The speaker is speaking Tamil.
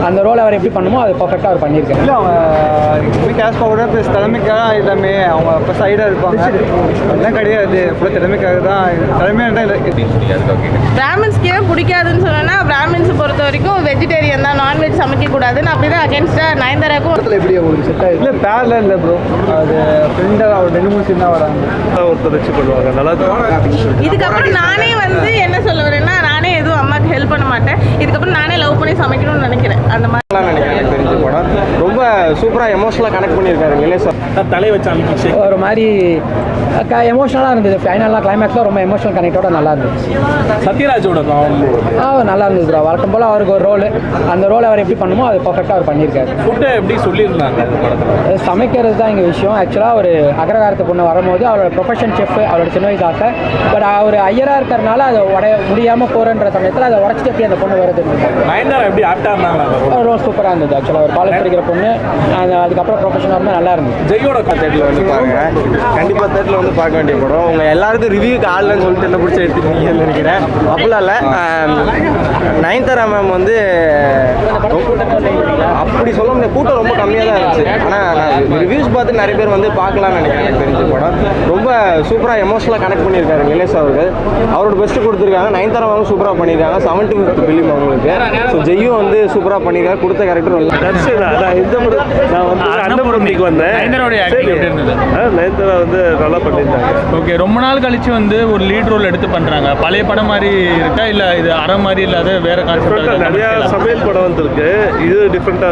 அந்த ரோல் அவர் எப்படி பண்ணுமோ அது பர்ஃபெக்டாக அவர் பண்ணியிருக்காரு. இல்லை அவங்க கேஷ் பவுடர் ப்ளஸ் திறமைக்காக எல்லாமே அவங்க இப்போ சைடாக இருப்பாங்க. அதெல்லாம் கிடையாது, ஃபுல்லாக திறமைக்காக தான். திறமையாக தான் பிராமின்ஸ்க்கு ஏன் பிடிக்காதுன்னு சொன்னோன்னா, பிராமின்ஸ் பொறுத்த வரைக்கும் வெஜிடேரியன் தான், நான்வெஜ் சமைக்கக்கூடாதுன்னு அப்படி தான் அகேன்ஸ்டாக நயன்தாராக்கும். எப்படி உங்களுக்கு செட் ஆகிடுது? இல்லை பேரில் இல்லை ப்ரோ, அது ஃப்ரெண்டாக ஒரு 2-3 சீன் தான் வராங்க. ஒருத்தர் வச்சு பண்ணுவாங்க நல்லா. இதுக்கப்புறம் நானே என்ன சொல்ல வரேன்னா, நானே எதுவும் அம்மாவுக்கு ஹெல்ப் பண்ண மாட்டேன். இதுக்கப்புறம் நானே லவ் பண்ணி சமைக்கணும்னு நினைக்கிறேன். அந்த மாதிரி நினைக்கிறேன். எனக்கு தெரிஞ்ச படம் ரொம்ப சூப்பராக எமோஷனலாக கனெக்ட் பண்ணியிருக்காரு நிலேஷ் சார். தலை வச்சு ஒரு மாதிரி எமோஷனலாக இருந்தது. ஃபைனலாக கிளைமேக்ஸில் ரொம்ப எமோஷனல் கனெக்டோட நல்லா இருந்துச்சு. சத்யராஜோட நல்லா இருந்தது ப்ரோ. வழக்கம் போல் அவருக்கு ஒரு ரோல், அந்த ரோல் அவர் எப்படி பண்ணுமோ அது பர்ஃபெக்டாக அவர் பண்ணியிருக்காரு. ஃபுட்டை எப்படி சொல்லியிருந்தாங்க சமைக்கிறது தான் இங்கே விஷயம். ஆக்சுவலாக ஒரு அக்ரகாரத்து பொண்ணு வரும்போது அவரோட ப்ரொஃபஷன் செஃப், அவரோட சின்ன வயசு ஆசை. பட் அவர் ஐயராக இருக்கிறதுனால அதை முடியாமல் போகிறன்ற சமயத்தில் அதை உடச்சிட்டு எப்படி அந்த பொண்ணு வருது. நயன்தாரா எப்படி ஆக்டாக இருந்தாங்க? ரோல் சூப்பராக இருந்தது. ஆக்சுவலாக ஒரு காலேஜ் படிக்கிற பொண்ணு, அதுக்கப்புறம் ப்ரொஃபஷனாக இருந்தால் நல்லா இருந்தது. ஜெயோட தேட்டரில் வந்து பாருங்க, கண்டிப்பாக தேட்டரில் வந்து பார்க்க வேண்டிய படம். உங்கள் எல்லாருக்கும் ரிவ்யூக்கு ஆள்லன்னு சொல்லிட்டு என்ன பிடிச்சி எடுத்துக்கிட்டீங்கன்னு நினைக்கிறேன். அப்படிலாம் இல்லை, நயன்தாரா மேம் வந்து அப்படி சொல்ல முடியாது, கூட்டம் ரொம்ப கம்மியாக தான் இருந்துச்சு. ஆனால் நான் ரிவ்யூஸ் பார்த்து நிறைய பேர் வந்து பார்க்கலாம்னு நினைக்கிறேன். எனக்கு தெரிஞ்ச படம் ரொம்ப சூப்பராக எமோஷனலாக கனெக்ட் பண்ணியிருக்காரு நிலேஷ் அவர்கள். அவரோட பெஸ்ட்டு கொடுத்துருக்காங்க. நயன்தாரா மேம் சூப்பராக பண்ணியிருக்காங்க. 75th ஃபிலிம் அவங்களுக்கு. ஸோ ஜெய்யும் வந்து சூப்பராக பண்ணியிருக்காரு. கொடுத்த கேரக்டர் நல்லா. நான் வந்து அன்னபுரம்க்கு வந்தேன். நயன்தாரா வந்து நல்லா பண்ணியிருந்தாங்க. ஓகே, ரொம்ப நாள் கழிச்சு வந்து ஒரு லீட் ரோல் எடுத்து பண்ணுறாங்க. பழைய படம் மாதிரி இருக்கா, இல்லை இது அரை மாதிரி இல்லாத வேற கான்செப்ட்? நிறையா சமையல் படம் வந்துருக்கு, இது டிஃப்ரெண்ட்டாக